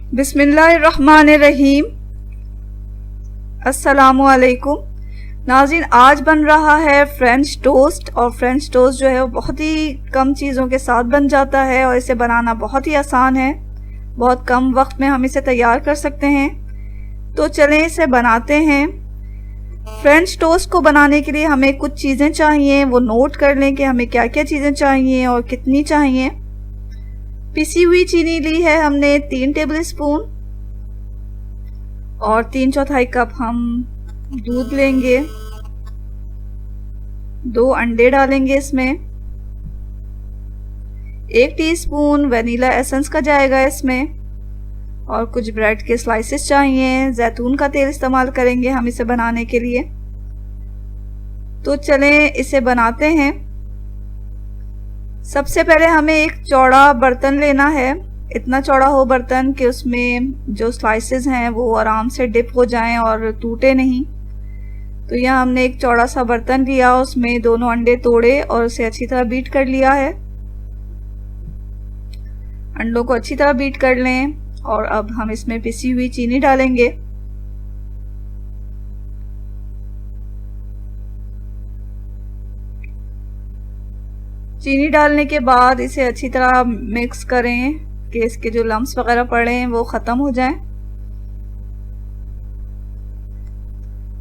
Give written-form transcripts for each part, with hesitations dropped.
बिस्मिल्लाहिर्रहमानिर्रहीम। अस्सलामुअलैकुम नाज़रीन, आज बन रहा है फ्रेंच टोस्ट। और फ्रेंच टोस्ट जो है वो बहुत ही कम चीज़ों के साथ बन जाता है और इसे बनाना बहुत ही आसान है। बहुत कम वक्त में हम इसे तैयार कर सकते हैं। तो चलें इसे बनाते हैं। फ्रेंच टोस्ट को बनाने के लिए हमें कुछ चीज़ें चाहिए, वो नोट कर लें कि हमें क्या क्या चीज़ें चाहिए और कितनी चाहिए। पिसी हुई चीनी ली है हमने 3 टेबल स्पून और 3/4 कप हम दूध लेंगे। 2 अंडे डालेंगे इसमें। 1 टीस्पून वनीला एसेंस का जाएगा इसमें और कुछ ब्रेड के स्लाइसेस चाहिए। जैतून का तेल इस्तेमाल करेंगे हम इसे बनाने के लिए। तो चलें इसे बनाते हैं। सबसे पहले हमें एक चौड़ा बर्तन लेना है। इतना चौड़ा हो बर्तन कि उसमें जो स्लाइसेस हैं वो आराम से डिप हो जाएं और टूटे नहीं। तो यहाँ हमने एक चौड़ा सा बर्तन लिया, उसमें दोनों अंडे तोड़े और उसे अच्छी तरह बीट कर लिया है। अंडों को अच्छी तरह बीट कर लें और अब हम इसमें पिसी हुई चीनी डालेंगे। चीनी डालने के बाद इसे अच्छी तरह मिक्स करें कि इसके जो लम्स वगैरह पड़े हैं वो ख़त्म हो जाएं।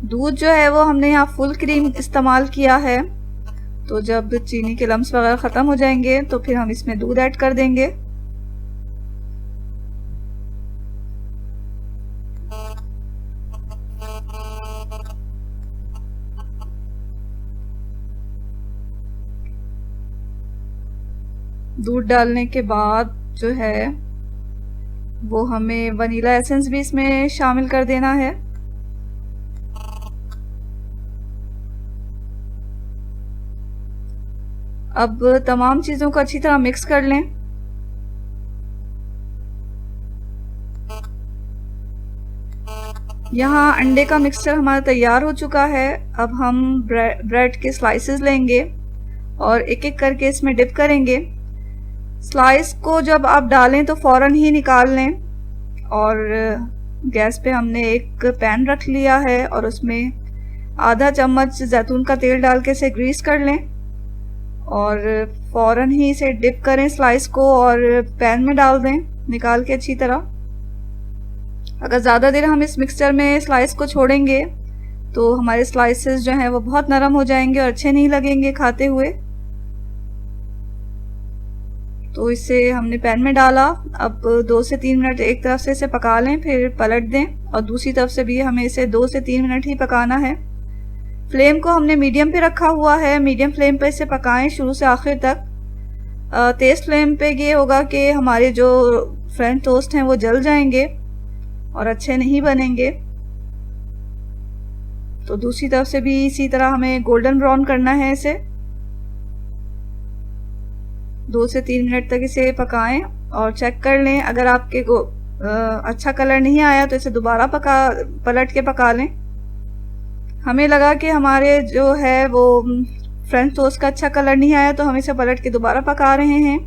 दूध जो है वो हमने यहाँ फुल क्रीम इस्तेमाल किया है। तो जब चीनी के लम्स वगैरह ख़त्म हो जाएंगे तो फिर हम इसमें दूध ऐड कर देंगे। दूध डालने के बाद जो है वो हमें वनीला एसेंस भी इसमें शामिल कर देना है। अब तमाम चीज़ों को अच्छी तरह मिक्स कर लें। यहाँ अंडे का मिक्सचर हमारा तैयार हो चुका है। अब हम ब्रेड के स्लाइसेस लेंगे और एक एक करके इसमें डिप करेंगे। स्लाइस को जब आप डालें तो फ़ौरन ही निकाल लें। और गैस पे हमने एक पैन रख लिया है और उसमें आधा चम्मच जैतून का तेल डाल के इसे ग्रीस कर लें और फ़ौरन ही इसे डिप करें स्लाइस को और पैन में डाल दें निकाल के अच्छी तरह। अगर ज़्यादा देर हम इस मिक्सचर में स्लाइस को छोड़ेंगे तो हमारे स्लाइसेस जो हैं वो बहुत नरम हो जाएंगे और अच्छे नहीं लगेंगे खाते हुए। तो इसे हमने पैन में डाला। अब 2 से 3 मिनट एक तरफ से इसे पका लें, फिर पलट दें और दूसरी तरफ से भी हमें इसे 2 से 3 मिनट ही पकाना है। फ्लेम को हमने मीडियम पे रखा हुआ है। मीडियम फ्लेम पे इसे पकाएं शुरू से आखिर तक। तेज़ फ्लेम पे ये होगा कि हमारे जो फ्रेंच टोस्ट हैं वो जल जाएंगे और अच्छे नहीं बनेंगे। तो दूसरी तरफ से भी इसी तरह हमें गोल्डन ब्राउन करना है इसे। 2 से 3 मिनट तक इसे पकाएं और चेक कर लें। अगर आपके को अच्छा कलर नहीं आया तो इसे दोबारा पलट के पका लें। हमें लगा कि हमारे जो है वो फ्रेंच टोस्ट का अच्छा कलर नहीं आया तो हम इसे पलट के दोबारा पका रहे हैं।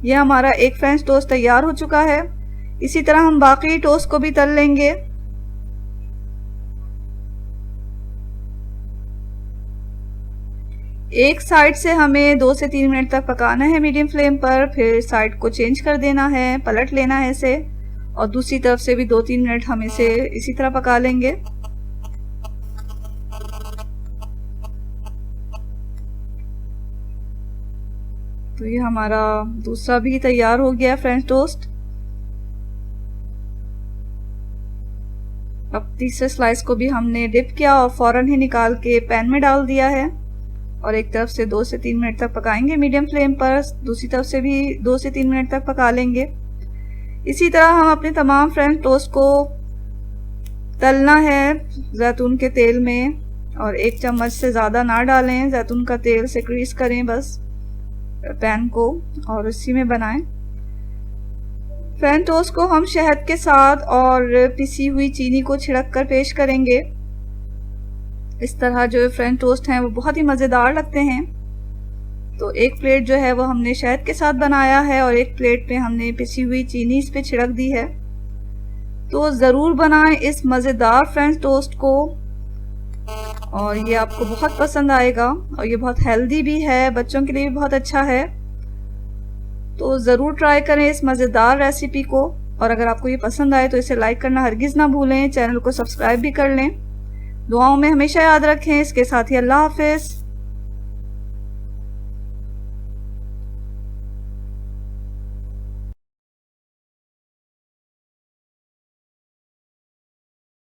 यह हमारा एक फ्रेंच टोस्ट तैयार हो चुका है। इसी तरह हम बाकी टोस्ट को भी तल लेंगे। एक साइड से हमें 2 से 3 मिनट तक पकाना है मीडियम फ्लेम पर, फिर साइड को चेंज कर देना है, पलट लेना है इसे और दूसरी तरफ से भी 2-3 मिनट हम इसे इसी तरह पका लेंगे। तो ये हमारा दूसरा भी तैयार हो गया फ्रेंच टोस्ट। अब तीसरे स्लाइस को भी हमने डिप किया और फौरन ही निकाल के पैन में डाल दिया है और एक तरफ से 2 से 3 मिनट तक पकाएंगे मीडियम फ्लेम पर। दूसरी तरफ से भी 2 से 3 मिनट तक पका लेंगे। इसी तरह हम अपने तमाम फ्रेंच टोस्ट को तलना है जैतून के तेल में और 1 चम्मच से ज़्यादा ना डालें। जैतून का तेल से ग्रीस करें बस पैन को और उसी में बनाएं। फ्रेंच टोस्ट को हम शहद के साथ और पिसी हुई चीनी को छिड़क कर पेश करेंगे। इस तरह जो फ्रेंच टोस्ट हैं वो बहुत ही मज़ेदार लगते हैं। तो एक प्लेट जो है वो हमने शहद के साथ बनाया है और एक प्लेट पे हमने पिसी हुई चीनी इस पे छिड़क दी है। तो ज़रूर बनाएं इस मज़ेदार फ्रेंच टोस्ट को, और ये आपको बहुत पसंद आएगा। और ये बहुत हेल्दी भी है, बच्चों के लिए भी बहुत अच्छा है। तो ज़रूर ट्राई करें इस मज़ेदार रेसिपी को। और अगर आपको ये पसंद आए तो इसे लाइक करना हरगिज़ ना भूलें, चैनल को सब्सक्राइब भी कर लें। दुआओं में हमेशा याद रखें। इसके साथ ही अल्लाह हाफिज़।